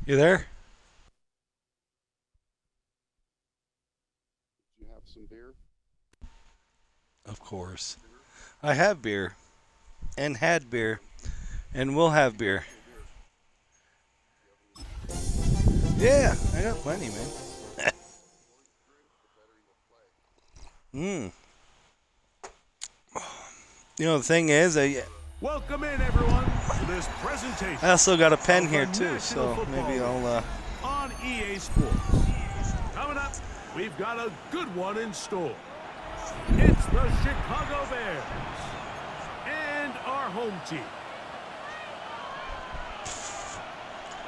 You there? You have some beer? Of course. I have beer and had beer and will have beer. Yeah, I got plenty, man. Mmm. You know, the thing is, Welcome in, everyone, to this presentation. I also got a pen of here, the too, National so maybe Football I'll, League on EA Sports. Coming up, we've got a good one in store. It's the Chicago Bears and our home team.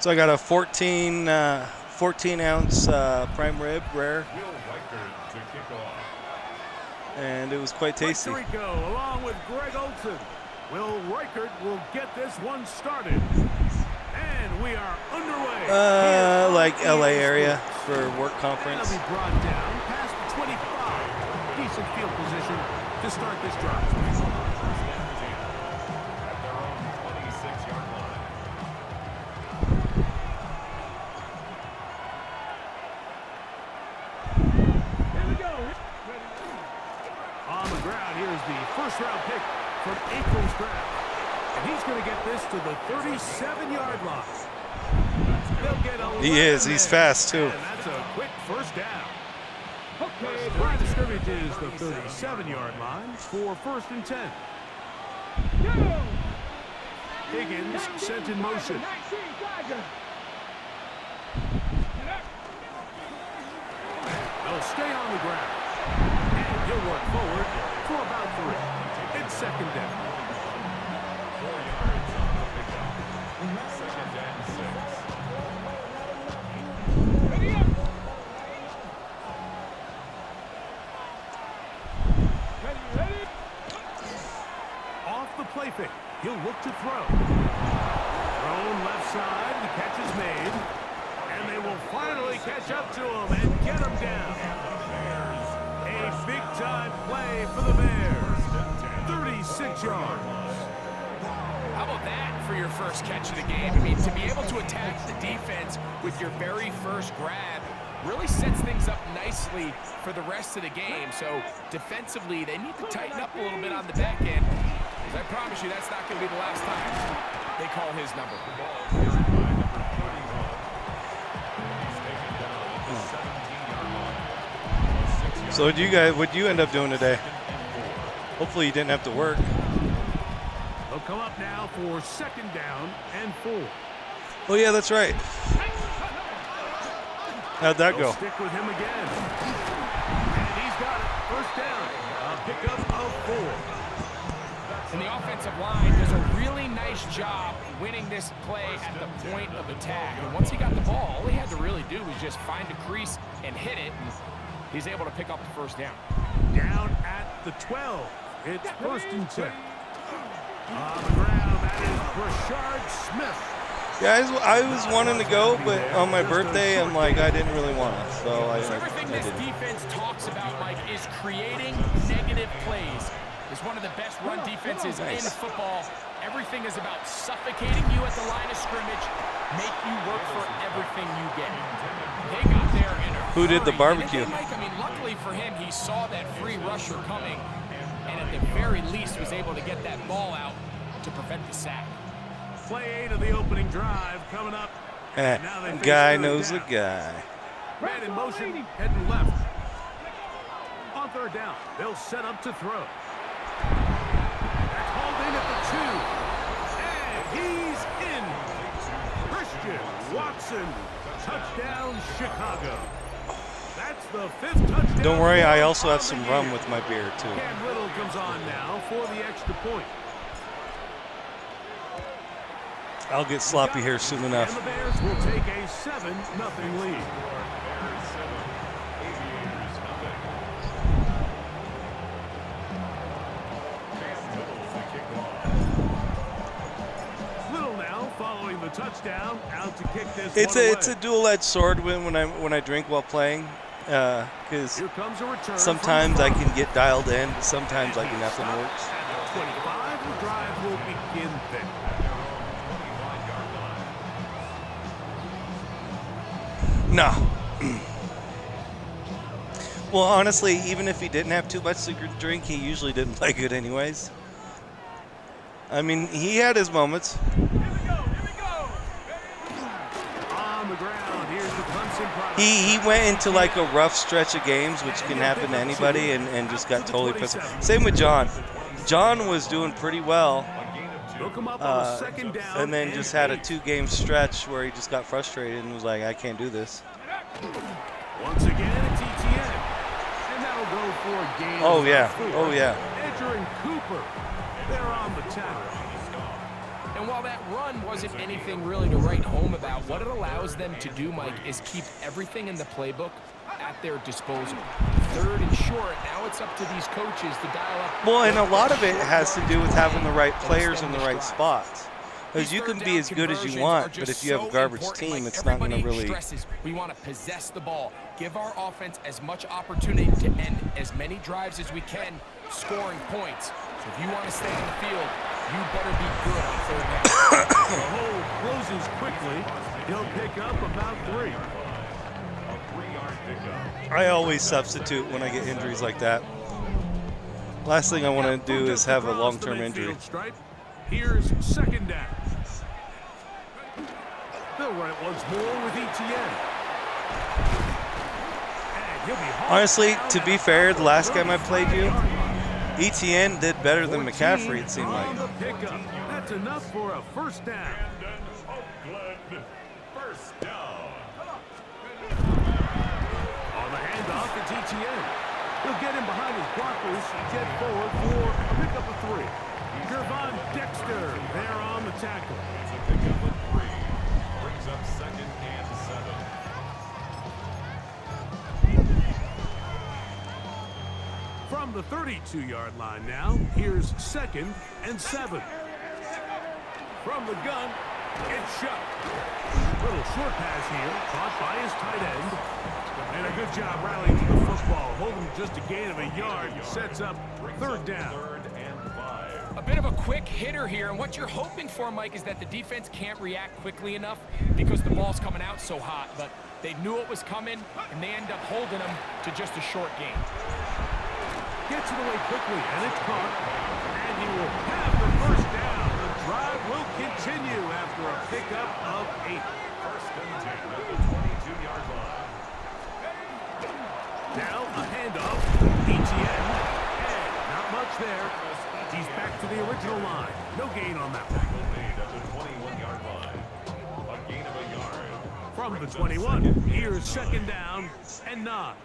So I got a 14-ounce prime rib, rare, and it was quite tasty. Puerto Rico, along with Greg Olson. Will Reichert will get this one started. And we are underway. Like LA area for work conference. That'll be brought down past the 25. Decent field position to start this drive. On the ground, here's the first-round pick from April's draft. And he's going to get this to the 37-yard line. They'll get 11 He is. He's there. fast, too. And that's a quick first down. Line of scrimmage is the 37-yard line for 1st and 10. Higgins sent in motion. They'll stay on the ground. And he'll work forward for about 3. It's 2nd down. Off the play fake, he'll look to throw. Thrown left side, the catch is made. And they will finally catch up to him and get him down. A big-time play for the Bears. 36 yards. How about that for your first catch of the game? I mean, to be able to attack the defense with your very first grab really sets things up nicely for the rest of the game. So defensively, they need to tighten up a little bit on the back end. Because I promise you, that's not going to be the last time they call his number. So what'd you end up doing today? Hopefully you didn't have to work. They'll come up now for 2nd down and 4. Oh yeah, that's right. How'd that They'll go? stick with him again. And he's got it. 1st down. A pickup of 4. And the offensive line does a really nice job winning this play at the point of attack. And once he got the ball, all he had to really do was just find a crease and hit it. And he's able to pick up the 1st down. Down at the 12. It's 1st and 10. On the ground, that is Brashard Smith. Guys, I was wanting to go, but on my birthday, I'm like, I didn't really want to, so I Everything this didn't. defense talks about, Mike, is creating negative plays. It's one of the best run defenses in football. Everything is about suffocating you at the line of scrimmage, make you work for everything you get. They got there in a Who did the hurry, barbecue? didn't they, Mike? I mean, luckily for him, he saw that free rusher coming, and at the very least was able to get that ball out to prevent the sack. Play 8 of the opening drive coming up. Eh, Now they face guy 3rd knows a down. guy. Man in motion, heading left. On 3rd down, they'll set up to throw. That's hauled in at the 2. And he's in. Christian Watson, touchdown Chicago. That's the 5th touchdown. Don't worry, I also have of the some year. rum with my beer too. Cam Little comes on now for the extra point. I'll get sloppy here soon enough. And the Bears will take a 7-0 lead. Little now following the touchdown, out to kick this one away. It's a dual-edged sword when I drink while playing, because Here comes a return sometimes from I the can get dialed in, but sometimes like nothing works. At the 25, the drive will begin there. No. Well, honestly, even if he didn't have too much to drink, he usually didn't play good anyways. I mean, he had his moments. Here we go. On the ground, here's the Clemson product. He went into like a rough stretch of games, which can happen to anybody, and just got totally pissed off. Same with John. John was doing pretty well, Look him up on the second down and then just had a 2-game stretch where he just got frustrated and was like, I can't do this. Once again, it's ETN. And that'll go for a gain. Oh, of yeah. 4. Oh, yeah. Edger and Cooper, they're on the tackle. And while that run wasn't anything really to write home about, what it allows them to do, Mike, is keep everything in the playbook at their disposal. 3rd and short, now it's up to these coaches to dial up. Well, and a lot of it has to do with having the right players in the right spots. Because you can be as good as you want, but if you have a garbage team, it's not going to really... Stresses. We want to possess the ball, give our offense as much opportunity to end as many drives as we can, scoring points. So if you want to stay on the field, you better be good on 3rd down. The hole closes quickly. He'll pick up about 3. I always substitute when I get injuries like that. Last thing I want to do is have a long-term injury. Here's 2nd down. They'll run it once more with ETN. Honestly, to be fair, the last game I played you, ETN did better than McCaffrey, it seemed like. That's enough for a 1st down. On the handoff, it's ETN. He'll get him behind his blockers, jet forward for a pickup of 3. Gervon Dexter there on the tackle. It's a pickup of 3. Brings up 2nd and 7. From the 32-yard line now, here's 2nd and 7. From the gun, it's shot. Little short pass here, caught by his tight end. And a good job rallying to the football. Holding just a gain of a yard, sets up 3rd down. 3rd and 5. A bit of a quick hitter here, and what you're hoping for, Mike, is that the defense can't react quickly enough because the ball's coming out so hot, but they knew it was coming, and they end up holding them to just a short gain. Gets it away quickly, and it's caught. And he will have the 1st down. The drive will continue after a pickup of 8. 1st and 10 at the 22-yard line. Now a handoff. ETN. And not much there. He's back to the original line. No gain on that one. Tackle made at the 21-yard line. A gain of a yard. From the 21, here's 2nd down and 9.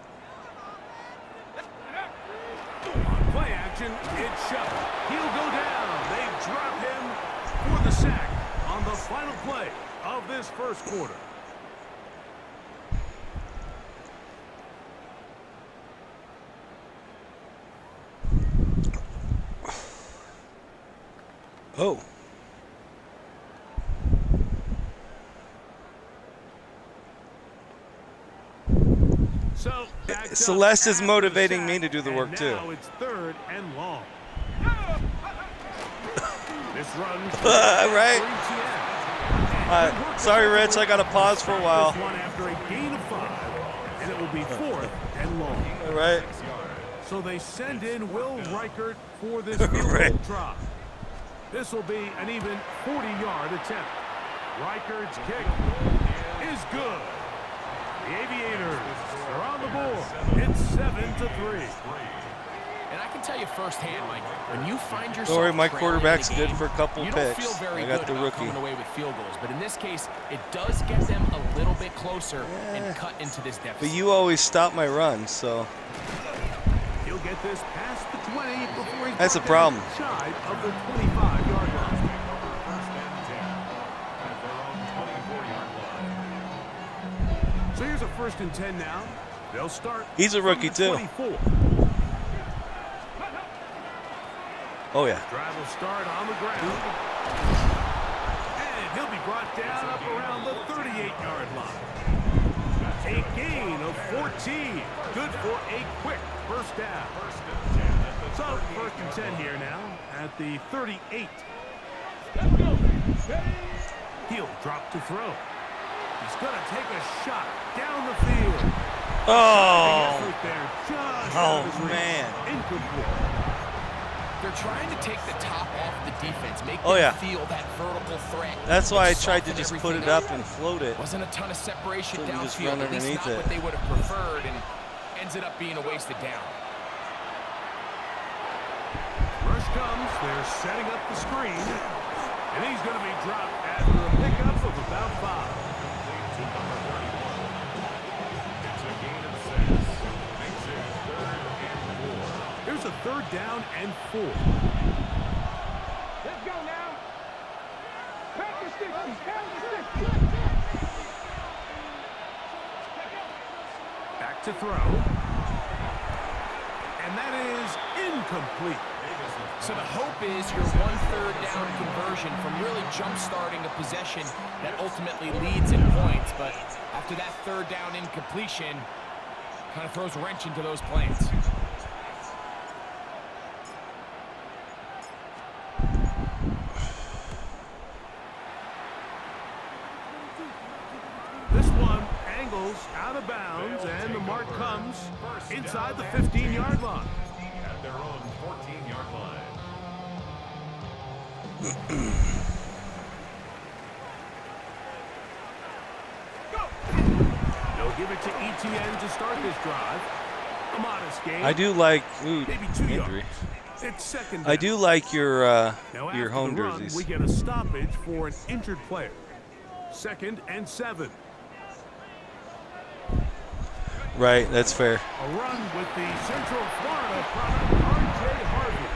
On play action, it's shut. He'll go down. They drop him for the sack on the final play of this 1st quarter. Oh. So Celeste is motivating me to do the work too. Now it's 3rd and long. This runs Right. Sorry, Rich, I got to pause for a while. This one after a gain of 5, and it will be 4th and long. All right. So they send in Will Reichert for this field goal Right. try. This will be an even 40-yard attempt. Reichert's kick is good. The Aviators are on the board. It's 7-3. And I can tell you firsthand, Mike, when you find yourself Don't worry, my trailing quarterback's in the good game, for a couple you don't picks. feel very I got good the about rookie. coming away with field goals, but in this case, it does get them a little bit closer and cut into this deficit. But you always stop my runs, so He'll get this past the 20 before he's That's a brought problem. down shy of the 25-yard line. 1st and 10 at their own 24-yard line. So here's a 1st and 10 now. They'll start. He's a from rookie the too. 24. Oh yeah. Drive will start on the ground. And he'll be brought down up around the 38-yard line. A gain of 14. Good for a quick 1st down. So 1st and 10 here now at the 38. He'll drop to throw. He He's going to take a shot down the field. Oh, Man. Incomplete. They're trying to take the top off the defense, make Oh, them yeah. feel that vertical threat. That's why I and tried to soften just put it everything up and float it. Wasn't a ton of separation So we just downfield, run at least underneath not it. what they would have preferred, and ended up being a wasted down. Rush comes. They're setting up the screen. And he's going to be dropped after a pickup of about 5. It's a gain of 6. Makes it 3rd and 4. Here's a 3rd down and 4. Let's go now. Count the 60. Count the 60. Back to throw. And that is incomplete. So the hope is your 1/3 down conversion from really jump-starting a possession that ultimately leads in points. But after that 3rd down incompletion, kind of throws a wrench into those plans. This one angles out of bounds, and the mark comes inside the 15-yard line. At their own 14-yard line. They'll give it to ETN to start this drive. A modest gain. I do like Maybe 2 injury. yards. It's 2nd down. I do like your Now after home the run, jerseys. we get a stoppage for an injured player. 2nd and 7. Right, that's fair. A run with the Central Florida product, R.J. Harvey.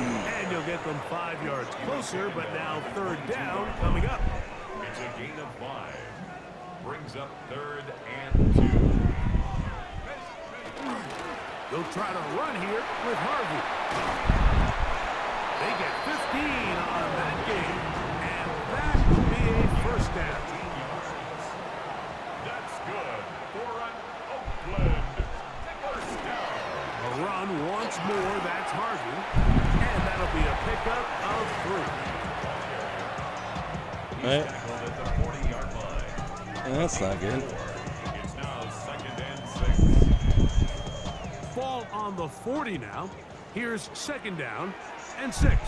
And you'll get them 5 yards closer, but now 3rd down coming up. It's a gain of 5. Brings up 3rd and 2. They'll try to run here with Harvey. They get 15 on that game, and that will be a 1st down. That's good for an Oakland 1st down. A run once more, that's Harvey, and that'll be a pickup of 3. Right. Tackled at the 40-yard line. That's not good. It's now 2nd and 6. Ball on the 40 now. Here's 2nd down and 6.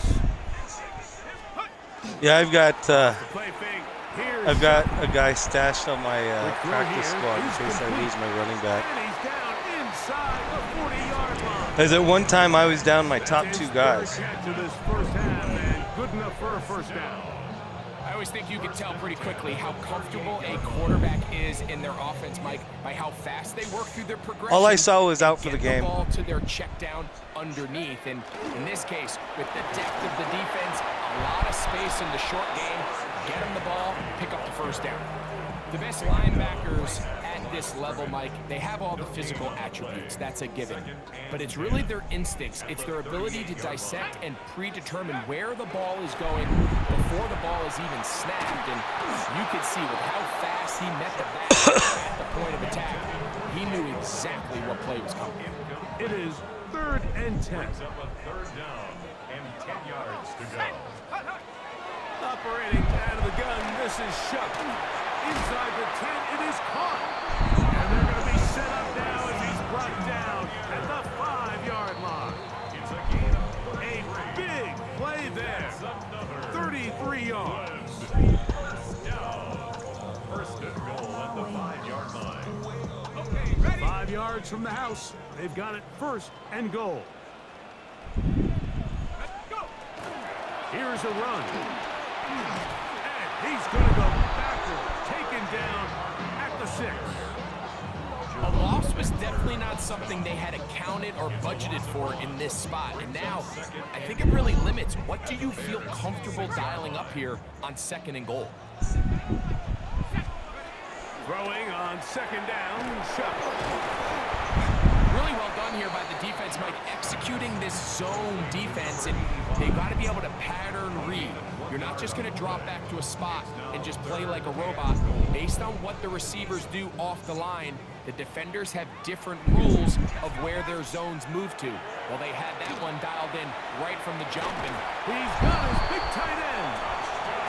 Yeah, I've got Play fake. Here's I've got a guy stashed on my throw practice here squad in is case I complete. lose my running back. And he's down inside the 40-yard line. Because at one time I was down my top That's 2 his guys. 3rd catch of this 1st half, and good enough for a 1st down. I always think you can tell pretty quickly how comfortable a quarterback is in their offense, Mike, by how fast they work through their progression. All I saw was out for the Get game. the ball to their check down underneath, and in this case, with the depth of the defense, a lot of space in the short game, get them the ball, pick up the 1st down. The best linebackers at this level, Mike, they have all the physical attributes. That's a given. But it's really their instincts. It's their ability to dissect and predetermine where the ball is going before the ball is even snapped. And you could see with how fast he met the back at the point of attack, he knew exactly what play was coming. It is 3rd and 10. Brings up a 3rd down and 10 yards to go. Operating out of the gun, this is Shuck. Inside the 10, it is caught. And they're going to be set up now as he's brought down at the 5-yard line. It's a gain of A big play there. 33 yards. 1st down. 1st and goal at the 5-yard line. 5 yards from the house. They've got it 1st and goal. Here's a run. And he's going to go backward. Taken down at the 6. A loss was definitely not something they had accounted or budgeted for in this spot. And now, I think it really limits what do you feel comfortable dialing up here on 2nd and goal. Throwing on 2nd down, Shuck. Really well done here by the defense, Mike, executing this zone defense, and they've got to be able to pattern read. You're not just going to drop back to a spot and just play like a robot. Based on what the receivers do off the line, the defenders have different rules of where their zones move to. Well, they had that one dialed in right from the jump, and He's got his big tight end.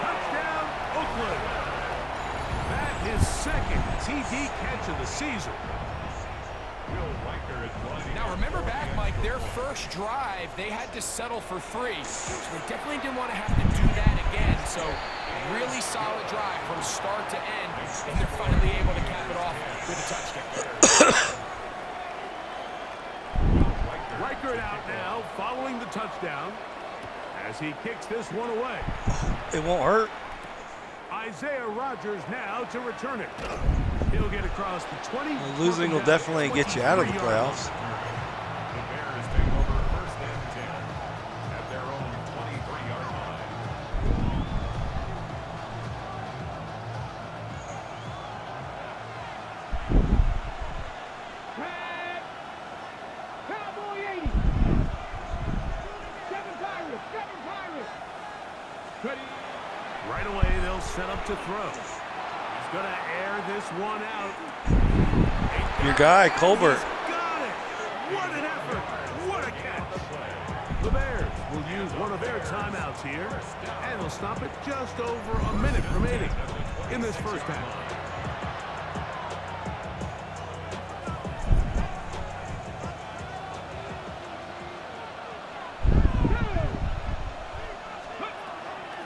Touchdown, Oakland. That his second TD catch of the season. Now remember back, Mike, their first drive, they had to settle for 3. So they definitely didn't want to have to do that again. So really solid drive from start to end, and they're finally able to cap it off with a touchdown. Reichert out now following the touchdown as he kicks this one away. It won't hurt. Isaiah Rodgers now to return it. He'll get across the 20. Well, losing will definitely get you out of the playoffs. The Bears take over first and 10 at their own 23-yard line. Flag. Cowboy 80. 7 Pirates. 7 Pirates. Ready. Right away, they'll set up to throw. He's going to air this one out. Your guy, Colbert. He's got it. What an effort. What a catch. The Bears will use one of their timeouts here, and they'll stop it just over a minute remaining in this first half.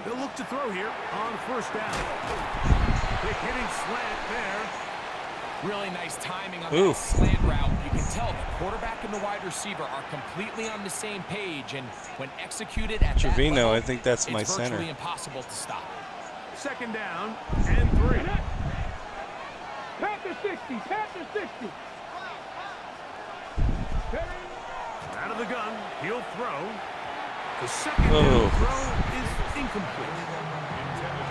They'll look to throw here on first down. Quick hitting slant there. Really nice timing on Oof. that slant route. You can tell the quarterback and the wide receiver are completely on the same page, and when executed at Trevino, that level, I think that's my it's center. virtually impossible to stop. Second down and 3. Panther 60. Panther 60. Out of the gun, he'll throw. The second Oh. down throw is incomplete.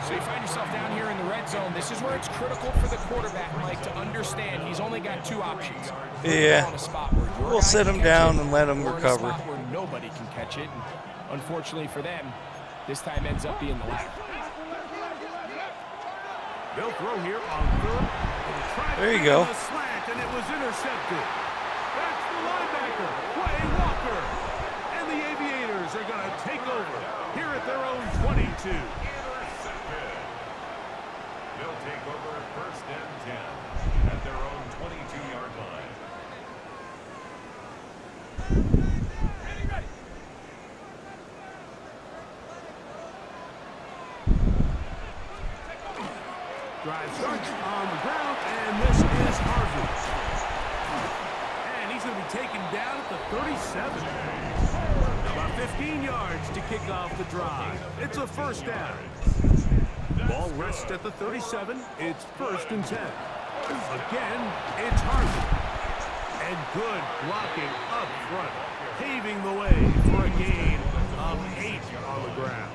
So you find yourself down here in the red zone. This is where it's critical for the quarterback, Mike, to understand he's only got 2 options. Yeah. On a spot where your We'll guy sit can him catch down it, and let him or in a recover. spot where nobody can catch it. And unfortunately for them, this time ends up being the latter. They'll throw here on third. There you go. The slant, and it was intercepted. That's the linebacker, Quay Walker. And the Aviators are going to take over here at their own 22. They'll take over first and 10 at their own 22-yard line. Drive starts on the ground, and this is Harvey. And he's going to be taken down at the 37. About 15 yards to kick off the drive. It's a first down. Ball rests at the 37. It's first and 10. Again, it's Harvey. And good blocking up front, paving the way for a gain of 8 on the ground.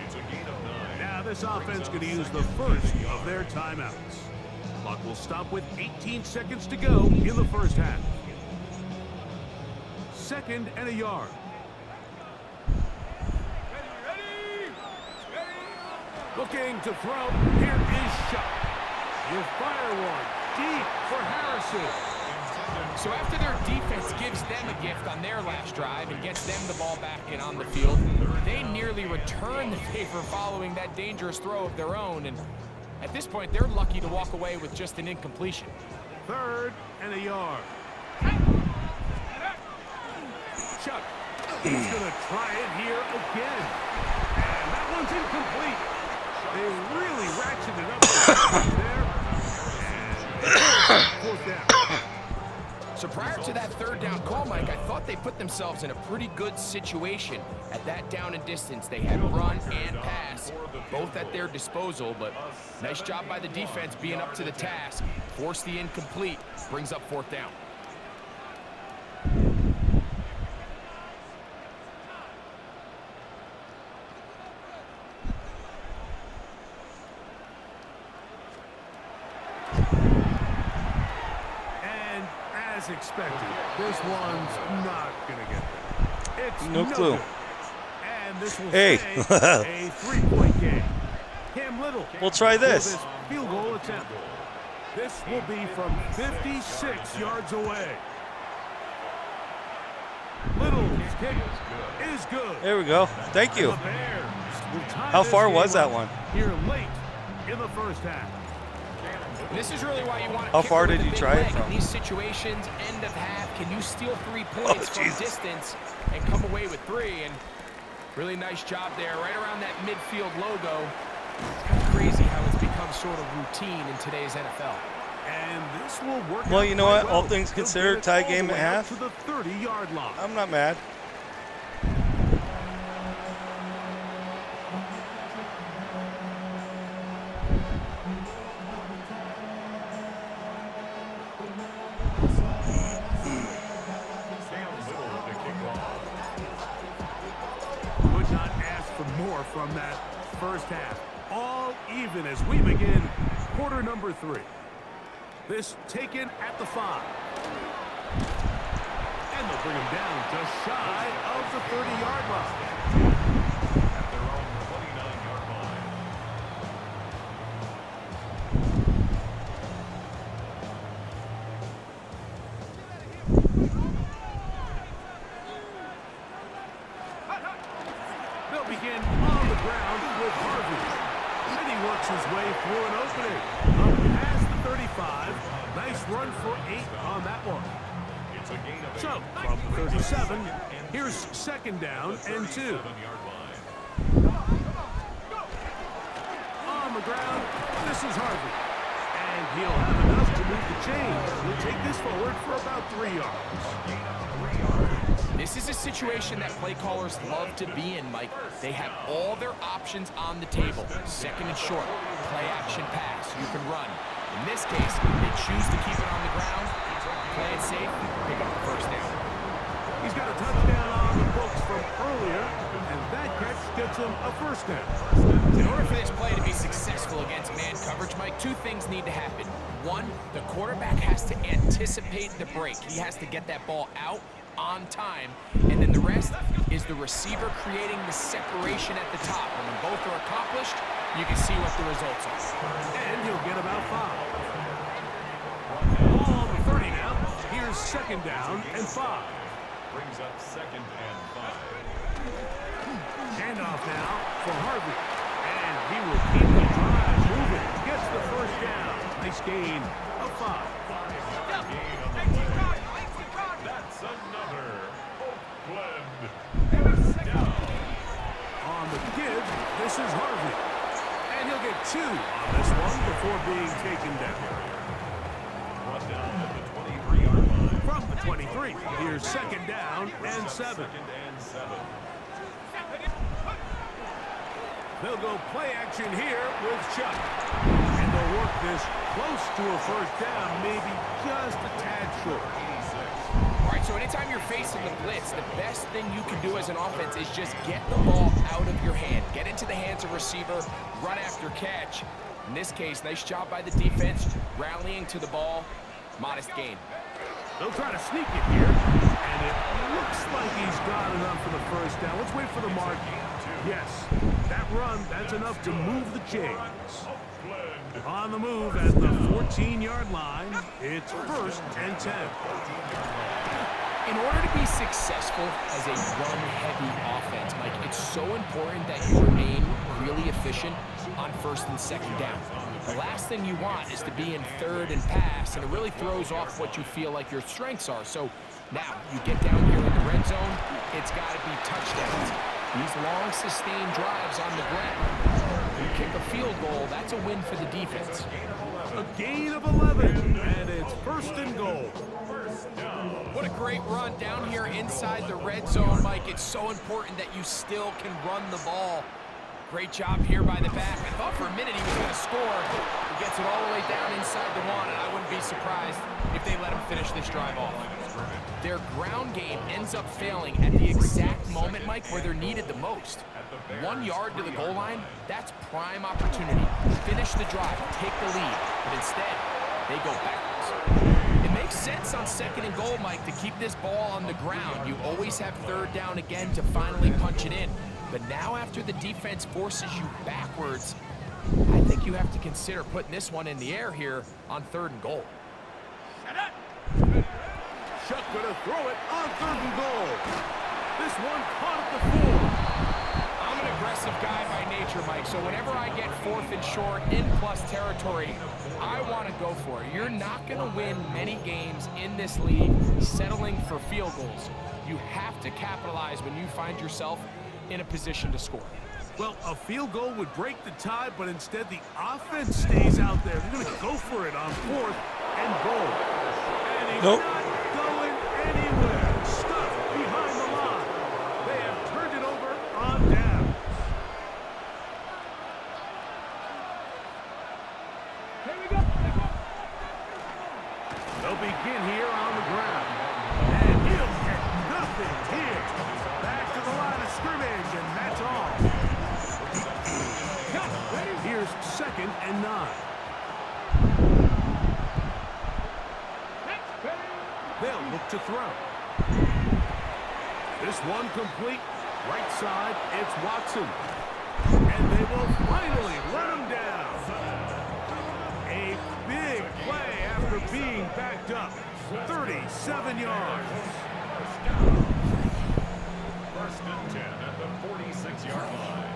It's a gain of 9. Now this offense going to use the first of their timeouts. Clock will stop with 18 seconds to go in the first half. Second and a yard. Looking to throw. Here is shot. He'll fire one deep for Harrison. So after their defense gives them a gift on their last drive and gets them the ball back and on the field, they nearly return the favor following that dangerous throw of their own. And at this point, they're lucky to walk away with just an incompletion. Third and a yard. Chuck. He's going to try it here again. And that one's incomplete. They really ratcheted up there. And fourth down. So prior to that third down call, Mike, I thought they put themselves in a pretty good situation at that down and distance. They had run and pass, both at their disposal, but nice job by the defense being up to the task. Force the incomplete, brings up fourth down. As expected, this one's not going to get there. It's No clue. Good. And this will Hey. stay a 3-point game. Cam Little. We'll try for this. Field goal attempt. This will be from 56 yards away. Little's kick is good. There we go. Thank you. And the Bears will tie How this far game was that up one? Here late in the first half. And this is really why you want to How kick far it with did a you big try it leg. from? In these situations, end of half, can you steal 3 points from Jesus. distance and come away with 3? And really nice job there, right around that midfield logo. It's kind of crazy how it's become sort of routine in today's NFL. And this will work Well, out you know quite what? All well. things He'll considered, get it tie all game the at way out half. to the 30-yard line. I'm not mad. Could not ask for more from that first half. All even as we begin quarter number 3. This taken at the 5. And they'll bring him down just shy of the 30-yard line. At their own 29-yard line. They'll begin on the ground with Harvey. And he works his way through an opening. Up past the 35. Nice run for 8 on that one. It's a gain of 8. So, from the 37, here's second down and 2. 7-yard line. On the ground, this is Harvey. And he'll have enough to move the chains. He'll take this forward for about 3 yards. This is a situation that play callers love to be in, Mike. They have all their options on the table. Second and short, play action pass, you can run. In this case, they choose to keep it on the ground, play it safe, pick up the first down. He's got a touchdown on the books from earlier, and that catch gets him a first down. In order for this play to be successful against man coverage, Mike, 2 things need to happen. 1, the quarterback has to anticipate the break. He has to get that ball out on time, and then the rest is the receiver creating the separation at the top. And when both are accomplished, you can see what the results are. And he'll get about 5. Ball on the 30 now. Here's second down and 5. Brings up 2nd and 5. Handoff now for Harvey. And he will keep the drive moving. Gets the first down. Nice gain of 5. Gain on the play. That's another Oakland first down. On the give, this is Harvey. And he'll get 2 on this one before being taken down. Brought down at the 23-yard line. From the 23, here's second down and 7. 2nd and 7. They'll go play action here with Chuck. And they'll work this close to a first down, maybe just a tad short. All right, so anytime you're facing the blitz, the best thing you can do as an offense is just get the ball out of your hand. Get into the hands of receiver, run after catch. In this case, nice job by the defense, rallying to the ball. Modest gain. They'll try to sneak it here. And it looks like he's got enough for the first down. Let's wait for the mark. Yes, that run, that's enough to move the chains. On the move at the 14-yard line, it's 1st and 10. In order to be successful as a run-heavy offense, Mike, it's so important that you remain really efficient on 1st and 2nd down. The last thing you want is to be in 3rd and pass, and it really throws off what you feel like your strengths are. So now you get down here in the red zone, it's got to be touchdowns. These long, sustained drives on the ground. You kick a field goal, that's a win for the defense. A gain of 11, and it's 1st and goal. What a great run down here inside the red zone, Mike. It's so important that you still can run the ball. Great job here by the back. I thought for a minute he was going to score. He gets it all the way down inside the 1, and I wouldn't be surprised if they let him finish this drive off. Their ground game ends up failing at the exact moment, Mike, where they're needed the most. 1 yard to the goal line, that's prime opportunity. Finish the drive, take the lead, but instead, they go backwards. It makes sense on 2nd and goal, Mike, to keep this ball on the ground. You always have 3rd down again to finally punch it in. But now after the defense forces you backwards, I think you have to consider putting this one in the air here on 3rd and goal. Chuck gonna throw it on 3rd and goal. This one caught at the 4. I'm I'm an aggressive guy by nature, Mike, so whenever I get 4th and short in plus territory, I want to go for it. You're not going to win many games in this league settling for field goals. You have to capitalize when you find yourself in a position to score. Well, a field goal would break the tie, but instead the offense stays out there. They're going to go for it on 4th and goal. And he's Nope. not going anywhere. Stuffed behind the line. They have turned it over on downs. Here we go. They'll begin here on the ground. And he'll get nothing here. Back to the line of scrimmage, and that's all. Here's 2nd and 9. They'll look to throw. This one complete. Right side, it's Watson. And they will finally let him down. A big play after being backed up. 37 yards. 1st and 10 at the 46-yard line.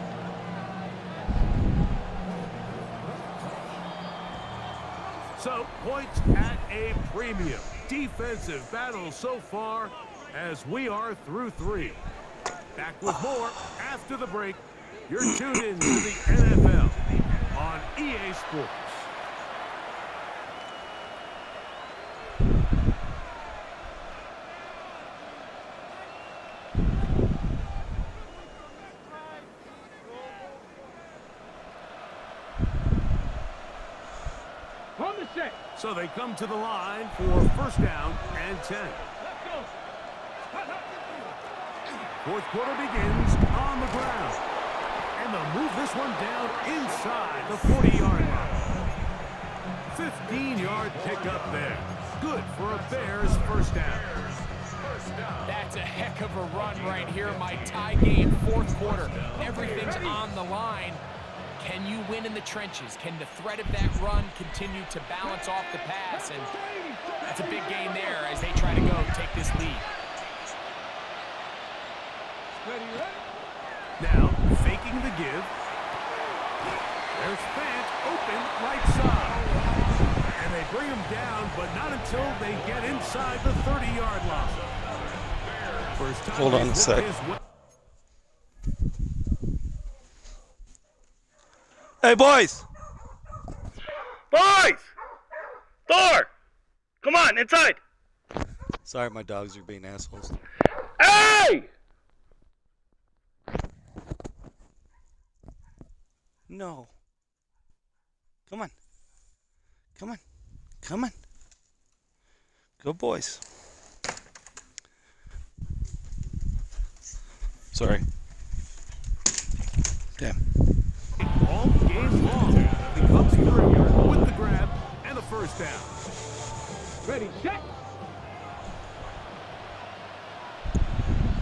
So, points at a premium. Defensive battle so far as we are through 3. Back with more after the break. You're tuned in to the NFL on EA Sports. On the set. So they come to the line for 1st down and 10. Let's go. 4th quarter begins on the ground. And they'll move this one down inside the 40-yard line. 15-yard pickup there. Good for a Bears 1st down. That's a heck of a run right here, Mike. Tie game, 4th quarter. Everything's on the line. Can you win in the trenches? Can the threat of that run continue to balance off the pass? And that's a big game there as they try to go take this lead. Ready, ready. Now, faking the give. There's Fant open right side. And they bring him down, but not until they get inside the 30-yard line. First time Hold on a sec. Hey, boys! Boys! Thor! Come on, inside! Sorry, my dogs are being assholes. Hey! No. Come on. Come on. Come on. Good boys. Sorry. Damn. All game long. He comes through with the grab and a 1st down. Ready, set.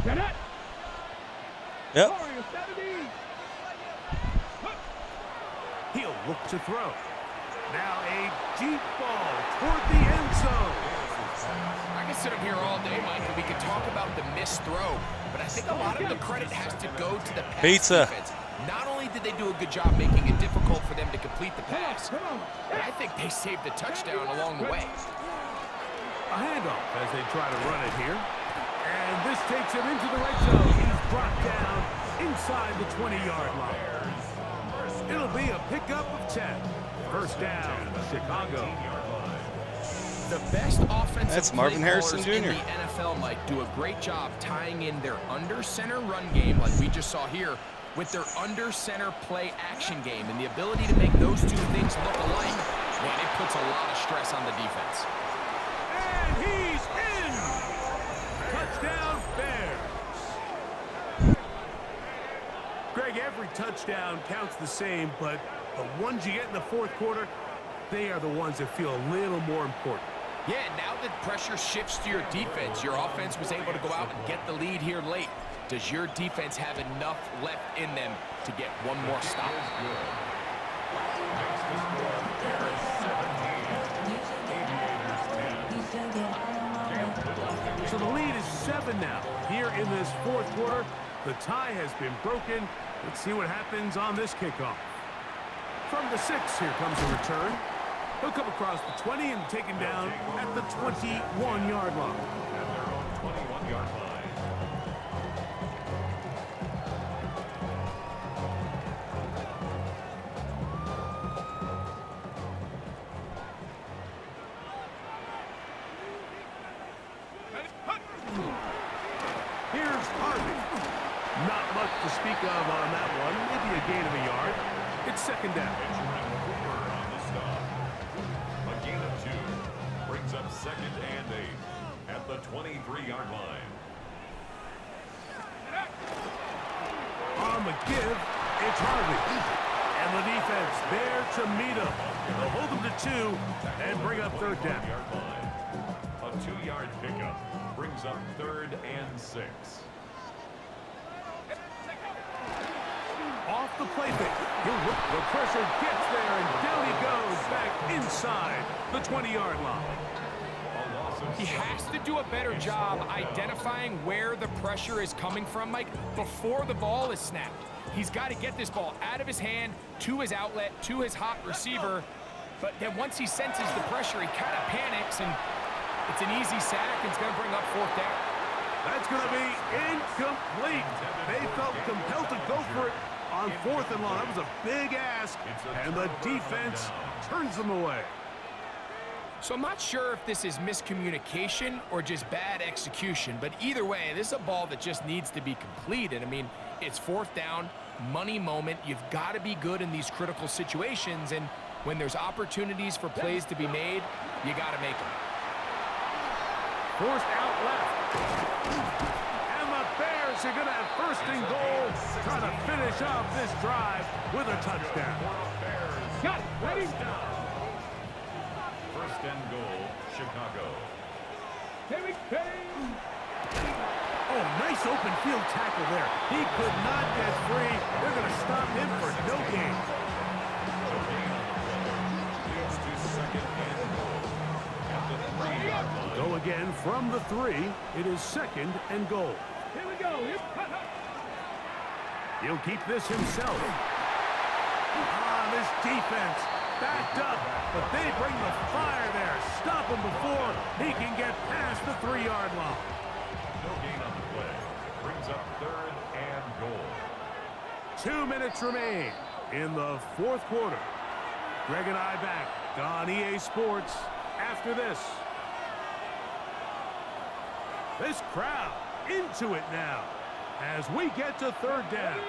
Get it. Yep. Scoring of 17. He'll look to throw. Now a deep ball toward the end zone. I can sit up here all day, Mike, and we can talk about the missed throw, but I think a lot of the credit has to go to the pass Pizza. defense. Not only did they do a good job making it difficult for them to complete the pass, Come on. but I think they saved a touchdown along the way. A handoff as they try to run it here. And this takes him into the red zone. He's brought down inside the 20-yard line. It'll be a pickup of 10. 1st down, Chicago. The best offensive That's Marvin play Harrison callers in Jr. the NFL, Mike, do a great job tying in their under-center run game, like we just saw here, with their under-center play action game. And the ability to make those two things look alike, man, it puts a lot of stress on the defense. And he's in! Touchdown, Bears. Greg, every touchdown counts the same, but the ones you get in the 4th quarter, they are the ones that feel a little more important. Yeah, now that pressure shifts to your defense, your offense was able to go out and get the lead here late. Does your defense have enough left in them to get one more stop? So the lead is 7 now. Here in this 4th quarter, the tie has been broken, Let's see what happens on this kickoff. From the 6, here comes a return. He'll come across the 20 and taken down at the 21-yard line. At their own 21-yard line. Here's Harvey. Not much to speak of on that one. Maybe a gain of a yard. It's second down. Cooper on the stop. A gain of 2 brings up second and 8 at the 23-yard line. On the give, it's Harvey. And the defense there to meet him. They'll hold him to 2 and bring up third down. A 2-yard pickup brings up third and 6. Off the play fake. He'll look. The pressure gets there, and down he goes back inside the 20-yard line. He has to do a better job identifying where the pressure is coming from, Mike, before the ball is snapped. He's got to get this ball out of his hand, to his outlet, to his hot receiver. But then once he senses the pressure, he kind of panics, and it's an easy sack, and it's going to bring up fourth down. That's going to be incomplete. They felt compelled to go for it on 4th and long. That was a big ask, and the defense turns them away. So I'm not sure if this is miscommunication or just bad execution, but either way, this is a ball that just needs to be completed. I mean, it's 4th down, money moment. You've got to be good in these critical situations, and when there's opportunities for plays to be made, you got to make them. Forced out left. And the Bears are going to have first and goal, trying to finish off this drive with a touchdown. Got it. Ready? First and goal, Chicago. Terry Payne. Oh, nice open field tackle there. He could not get free. They're going to stop him for no gain. Leads to second and goal at the 3-yard line. Go again from the 3. It is second and goal. Here we go. He'll keep this himself. This defense backed up, but they bring the fire there. Stop him before he can get past the 3-yard line. No gain on the play. Brings up third and goal. 2 minutes remain in the 4th quarter. Greg and I back on EA Sports after this. This crowd into it now as we get to third down.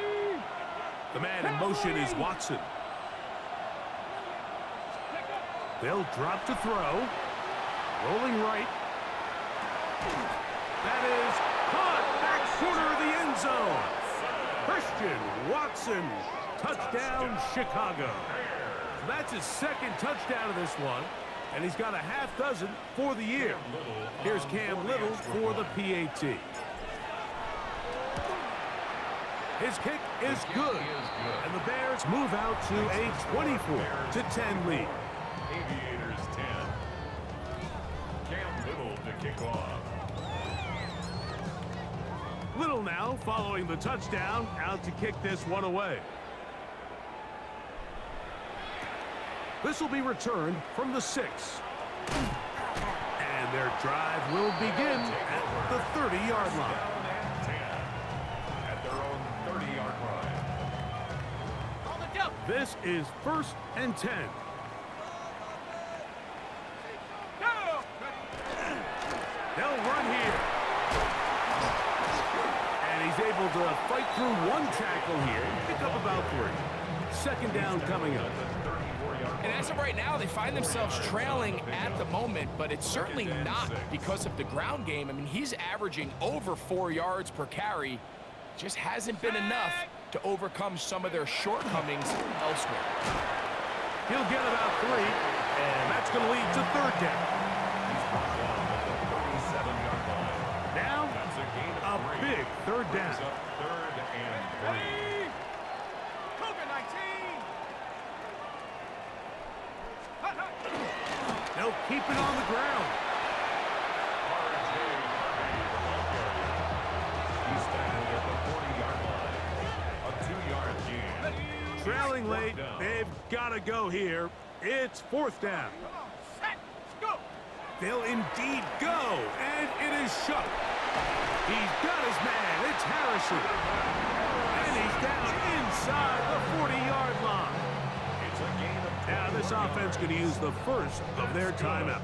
The man in motion is Watson. They'll drop to throw. Rolling right. That is caught back corner of the end zone. Christian Watson, touchdown Chicago. That's his second touchdown of this one, and he's got a half dozen for the year. Here's Cam Little for the PAT. His kick is good, and the Bears move out to a 24-10 lead. Aviators 10. Cam Little to kick off. Little now following the touchdown, out to kick this one away. This will be returned from the 6. And their drive will begin at the 30-yard line. At their own 30-yard line. This is 1st and 10. They'll run here. And he's able to fight through one tackle here and pick up about 3. Second down coming up. And as of right now, they find themselves trailing at the moment, but it's certainly not because of the ground game. I mean, he's averaging over 4 yards per carry. Just hasn't been enough to overcome some of their shortcomings elsewhere. He'll get about 3, and that's going to lead to third down. Now, a big third down. Third and 3. They'll keep it on the ground. He's tackled at the 40-yard line. A 2-yard Trailing late, they've got to go here. It's fourth down. They'll indeed go, and it is Shook. He's got his man. It's Harrison. And he's down inside the 40-yard line. Now this offense going to use the first of their timeouts.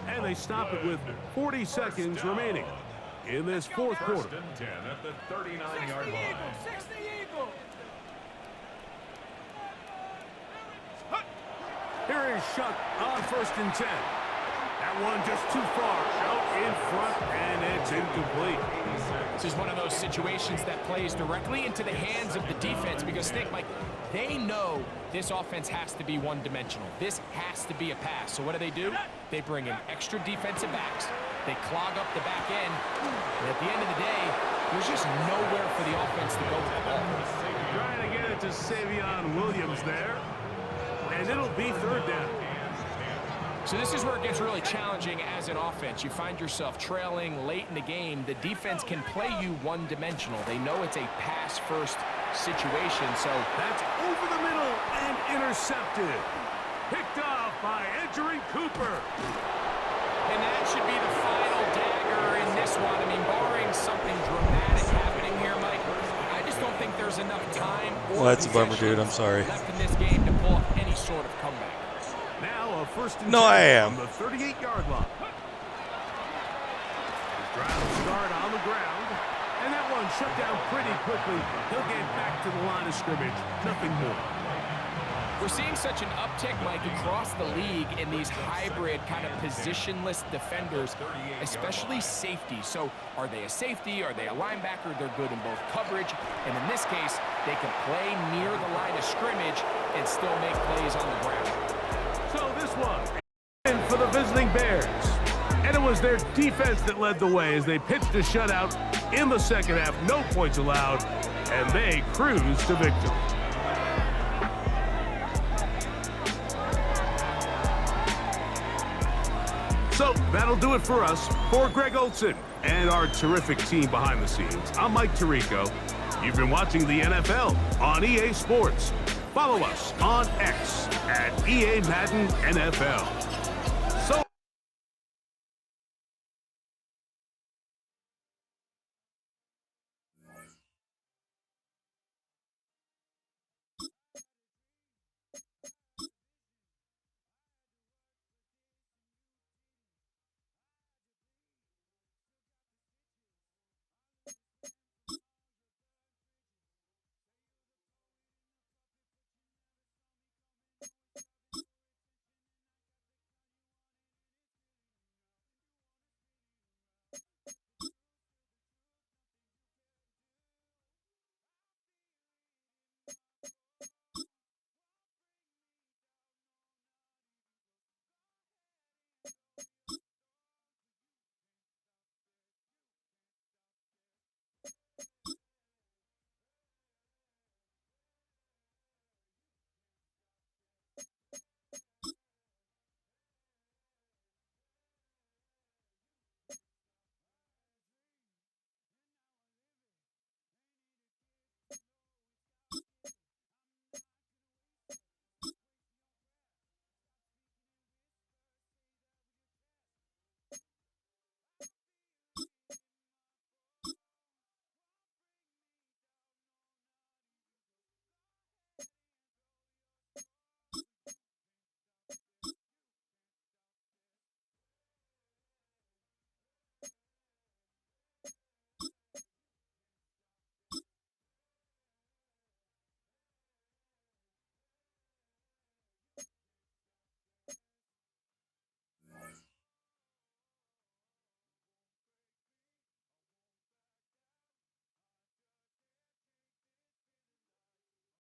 And they stop it with 40 seconds remaining in this fourth quarter. First and 10 at the 39-yard line. Here is Shook on first and 10. That one just too far. Out in front, and it's incomplete. This is one of those situations that plays directly into the hands of the defense because think, Mike, they know this offense has to be one-dimensional. This has to be a pass. So what do? They bring in extra defensive backs. They clog up the back end. And at the end of the day, there's just nowhere for the offense to go with the ball. Trying to get it to Savion Williams there. And it'll be third down. So this is where it gets really challenging as an offense. You find yourself trailing late in the game. The defense can play you one-dimensional. They know it's a pass-first situation. So that's over the middle and intercepted. Picked off by Edgerrin Cooper. And that should be the final dagger in this one. I mean, barring something dramatic happening here, Mike, I just don't think there's enough time or Well, that's a bummer, dude. I'm sorry. left in this game to pull off any sort of comeback. Now a first and No, 10 I am. on the 38-yard line. The drive will start on the ground, and that one shut down pretty quickly. He'll get back to the line of scrimmage. Nothing more. We're seeing such an uptick, Mike, across the league in these hybrid kind of positionless defenders, especially safety. So are they a safety? Are they a linebacker? They're good in both coverage. And in this case, they can play near the line of scrimmage and still make plays on the ground. So this one in for the visiting Bears. And it was their defense that led the way as they pitched a shutout in the second half. No points allowed, and they cruised to victory. So that'll do it for us. For Greg Olson and our terrific team behind the scenes, I'm Mike Tirico. You've been watching the NFL on EA Sports. Follow us on X at EA Madden NFL.